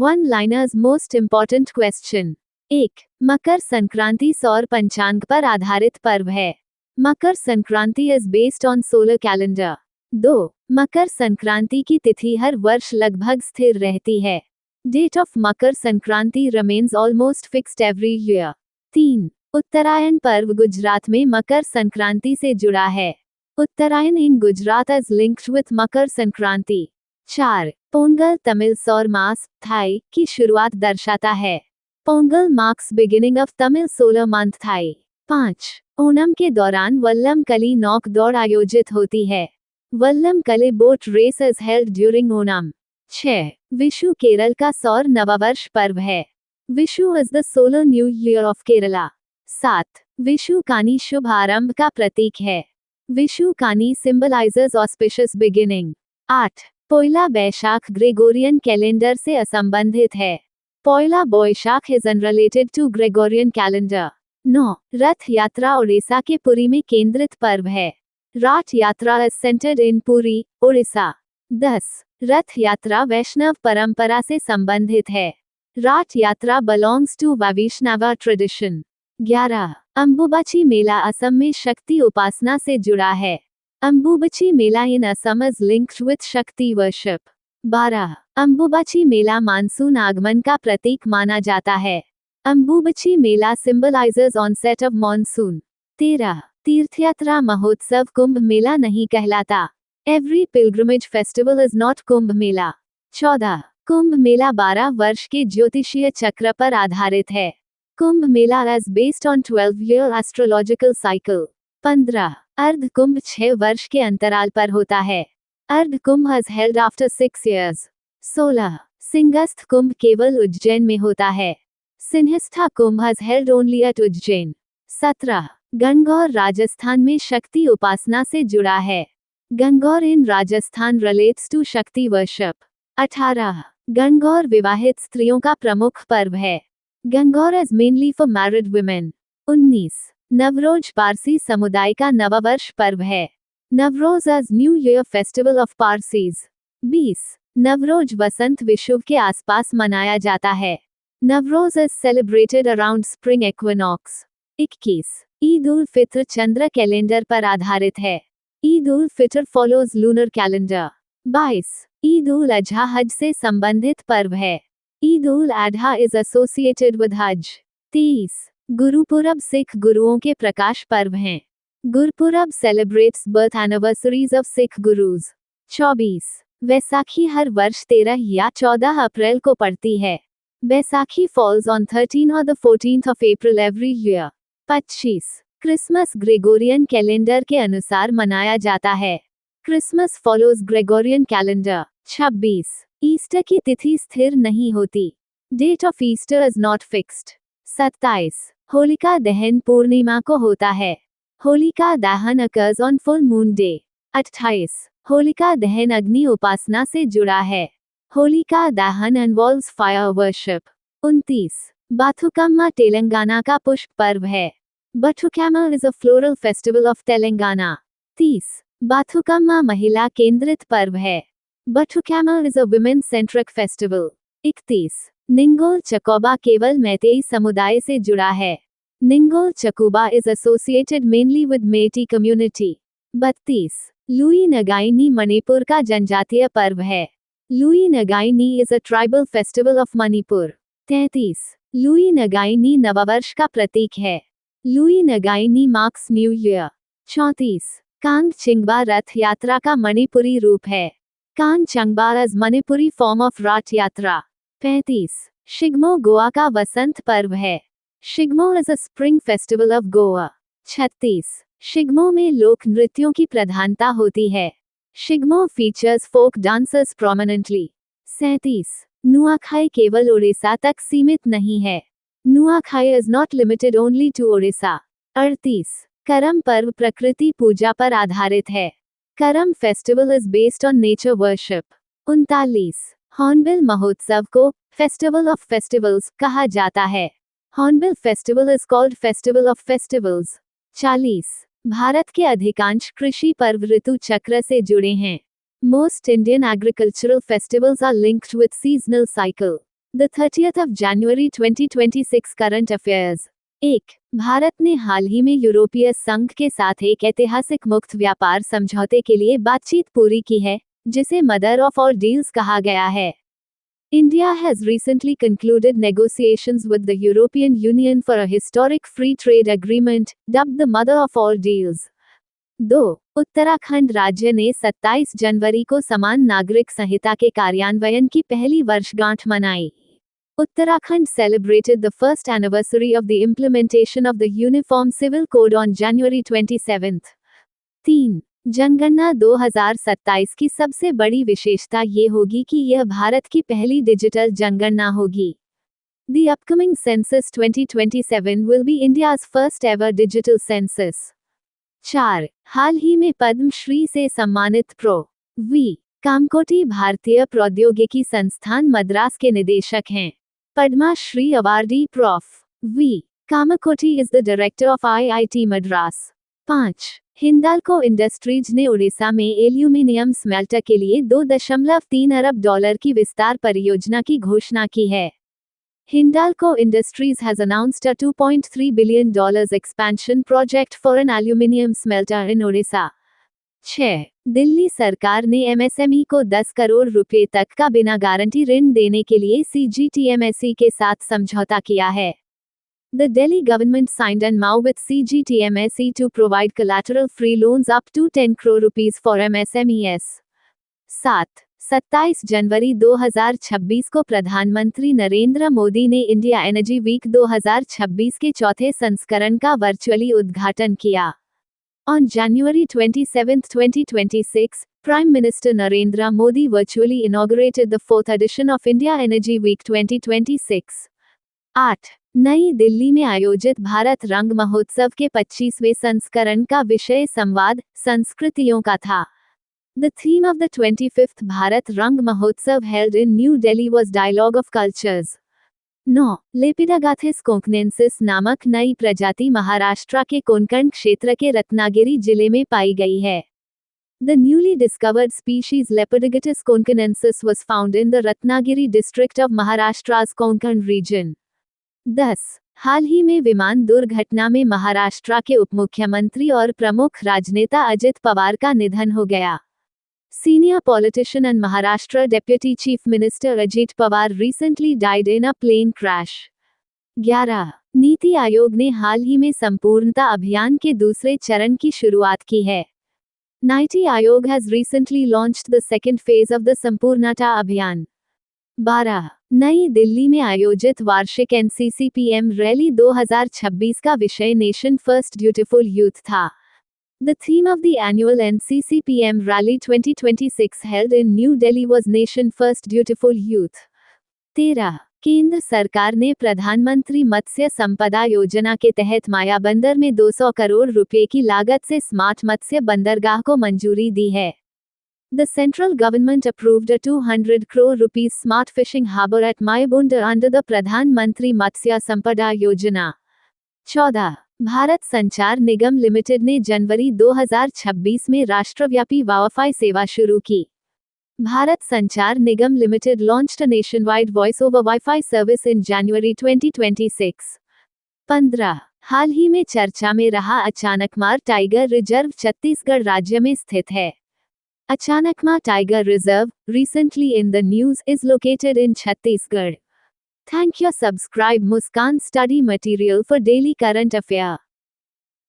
One liners most important question. 1. Makar Sankranti सौर पंचांग पर आधारित पर्व है। Makar Sankranti is based on solar calendar. 2. Makar Sankranti की तिथि हर वर्ष लगभग स्थिर रहती है। Date of Makar Sankranti remains almost fixed every year. 3. Uttarayan पर्व गुजरात में मकर संक्रांति से जुड़ा है। Uttarayan in Gujarat is linked with Makar Sankranti. 4. Pongal Tamil सौर मास थाई की शुरुआत दर्शाता है। Pongal marks beginning of Tamil solar month Thai. 5. Onam के दौरान वल्लम कली नौक दौड़ आयोजित होती है। Vallam Kali boat race is held during Onam. 6. Vishu Kerala का सौर नववर्ष पर्व है। Vishu is the solar new year of Kerala. 7. Vishu Kani शुभ आरंभ का प्रतीक है। Vishu Kani symbolizes auspicious beginning. 8. Poila Baishakh Gregorian calendar से असंबंधित है। Poila Boishakh is unrelated to Gregorian calendar. 9. Rath यात्रा ओडिशा के पुरी में केंद्रित पर्व है। रथ यात्रा इज सेंटर्ड इन पुरी, ओडिशा। 10. रथ यात्रा वैष्णव परंपरा से संबंधित है। Rath Yatra belongs to Vaishnav tradition. 11. Ambubachi Mela Assam में शक्ति उपासना से जुड़ा है। Ambubachi Mela in Assam is linked with Shakti worship. 12. Ambubachi Mela monsoon आगमन का प्रतीक माना जाता है। Ambubachi Mela symbolizes onset of monsoon. 13. तीर्थयात्रा महोत्सव कुंभ मेला नहीं कहलाता। Every pilgrimage festival is not Kumbh Mela. 14. Kumbh Mela 12 वर्ष के ज्योतिषीय चक्र पर आधारित है। कुंभ मेला is based on 12-year astrological cycle. 15. अर्ध कुंभ 6 वर्ष के अंतराल पर होता है। Ardh Kumbh is held after 6 years। 16. Simhastha Kumbh केवल उज्जैन में होता है। Simhastha Kumbh is held only at Ujjain. 17. Gangaur Rajasthan में शक्ति उपासना से जुड़ा है। Gangaur in Rajasthan relates to Shakti worship. 18. Gangaur विवाहित स्त्रियों का प्रमुख पर्व है। Gangaur is mainly for married women. 19. Navroz Parsi समुदाय का नववर्ष पर्व है। Navroz is new year festival of Parsis. 20. Navroz वसंत विषुव के आसपास मनाया जाता है। Navroz is celebrated around spring equinox. 21. Eid ul Fitr चंद्र कैलेंडर पर आधारित है। Eid ul Fitr follows lunar calendar. 22. Eid ul Azha Hajj से संबंधित पर्व है। Eid ul Azha is associated with Hajj. 23. Gurpurab Sikh गुरुओं के प्रकाश पर्व हैं। Gurpurab celebrates birth anniversaries of Sikh Gurus. 24. Vaisakhi हर वर्ष 13 या 14 अप्रैल को पड़ती है। वैसाखी फॉल्स ऑन 13 और 14 April every year. 25. Christmas Gregorian calendar के अनुसार मनाया जाता है। Christmas follows Gregorian calendar. 26. Easter की तिथि स्थिर नहीं होती। Date of Easter is not fixed. 27. Holika Dahan पूर्णिमा को होता है। Holika Dahan occurs on full moon day. 28. Holika Dahan अग्नि उपासना से जुड़ा है। Holika Dahan involves fire worship. 29. Bathukamma Telangana का पुष्प पर्व है। Bathukamma is a floral festival of Telangana. 30. Bathukamma महिला केंद्रित पर्व है। Bathukamma is a women centric festival. 31. Ningol Chakouba केवल मैतेई समुदाय से जुड़ा है। Ningol Chakouba is associated mainly with Meitei community. 32. Lui Ngaini Manipur का जनजातीय पर्व है। Lui Ngaini is a tribal festival of Manipur. 33. Lui Ngaini नववर्ष का प्रतीक है। Lui Ngaini marks new year. 34. Kang Chingba Rath Yatra का मणिपुरी रूप है। Kong Chingba is Manipuri form of Rath Yatra. 35. Shigmo Goa का वसंत पर्व है। Shigmo is a spring festival of Goa. 36. Shigmo में लोक नृत्यों की प्रधानता होती है। Shigmo features folk dancers prominently. 37. Nuakhai केवल ओडिशा तक सीमित नहीं है। Nuakhai is not limited only to Odisha. 38. Karam पर्व प्रकृति पूजा पर आधारित है। Karam festival is based on nature worship. 39. Hornbill महोत्सव को फेस्टिवल ऑफ फेस्टिवल्स कहा जाता है। Hornbill festival is called festival of festivals. 40. Bharat के अधिकांश कृषि पर्व ऋतु चक्र से जुड़े हैं। Most Indian agricultural festivals are linked with seasonal cycle. The 30th of January 2026 current affairs. 1. Bharat ने हाल ही में यूरोपीय संघ के साथ एक ऐतिहासिक मुक्त व्यापार समझौते के लिए बातचीत पूरी की है, जिसे मदर ऑफ ऑल डील्स कहा गया है। India has recently concluded negotiations with the European Union for a historic free trade agreement, dubbed the mother of all deals. 2. Uttarakhand राज्य ने 27 जनवरी को समान नागरिक संहिता के कार्यान्वयन की पहली वर्षगांठ मनाई। Uttarakhand celebrated the first anniversary of the implementation of the Uniform Civil Code on January 27th. 3. जनगणना 2027 की सबसे बड़ी विशेषता ये होगी कि यह भारत की पहली डिजिटल जनगणना होगी। The upcoming census 2027 will be India's first ever digital census. 4. हाल ही में पद्म श्री से सम्मानित प्रो. वी. कामकोटी भारतीय प्रौद्योगिकी संस्थान मद्रास के निदेशक हैं। Padma Shri awardee prof. V. Kamakoti is the director of IIT Madras. 5. Hindalco industries ने उड़ीसा में एल्यूमिनियम स्मेल्टर के लिए $2.3 अरब की विस्तार परियोजना की घोषणा की है। Hindalco industries has announced a $2.3 billion expansion project for an aluminum smelter in Odisha. 6. Delhi सरकार ने MSME को 10 करोड़ रुपए तक का बिना गारंटी ऋण देने के लिए CGTMSE के साथ समझौता किया है। The Delhi government signed an MOU with CGTMSE to provide collateral-free loans up to 10 crore rupees for MSMEs. 7. 27 जनवरी 2026 को प्रधानमंत्री नरेंद्र मोदी ने इंडिया एनर्जी वीक 2026 के चौथे संस्करण का वर्चुअली उद्घाटन किया। On January 27, 2026, Prime Minister Narendra Modi virtually inaugurated the fourth edition of India Energy Week 2026. 8. नई दिल्ली में आयोजित भारत रंग महोत्सव के 25वें संस्करण का विषय संवाद, संस्कृतियों का था। The theme of the 25th Bharat रंग महोत्सव held in New Delhi was Dialogue of Cultures. 9. लेपिडागाथिस कोंकनेंसिस नामक नई प्रजाति महाराष्ट्र के कोंकण क्षेत्र के रत्नागिरी जिले में पाई गई है। The newly discovered species Lepidognathus konkanensis was found in the Ratnagiri district of Maharashtra's Konkan region. 10. हाल ही में विमान दुर्घटना में महाराष्ट्र के उपमुख्यमंत्री और प्रमुख राजनेता अजित पवार का निधन हो गया। Senior politician and Maharashtra Deputy Chief Minister Ajit Pawar recently died in a plane crash. 11. NITI Aayog ने हाल ही में संपूर्णता अभियान के दूसरे चरण की शुरुआत की है। NITI Aayog has recently launched the second phase of the संपूर्णता अभियान। 12. नई दिल्ली में आयोजित वार्षिक NCCPM रैली 2026 का विषय नेशन फर्स्ट ब्यूटीफुल यूथ था। The theme of the annual NCCPM Rally 2026 held in New Delhi was Nation First Beautiful Youth. 13. केंद्र सरकार ने प्रधानमंत्री मत्स्य संपदा योजना के तहत मायाबंदर में 200 करोड़ रुपए की लागत से स्मार्ट मत्स्य बंदरगाह को मंजूरी दी है। The central government approved a 200 crore rupees smart fishing harbour at Mayabandar under the Pradhan Mantri Matsya Sampada Yojana. 14. Bharat संचार निगम लिमिटेड ने जनवरी 2026 में राष्ट्रव्यापी वाईफाई सेवा शुरू की। भारत संचार निगम limited launched a nationwide voice over Wi-Fi service in January 2026. 15. हाल ही में चर्चा में रहा अचानकमार टाइगर रिजर्व छत्तीसगढ़ राज्य में स्थित है। Achanakmar Tiger Reserve, recently in the news, is located in Chhattisgarh. Thank you. Subscribe Muskan Study Material for daily current affair.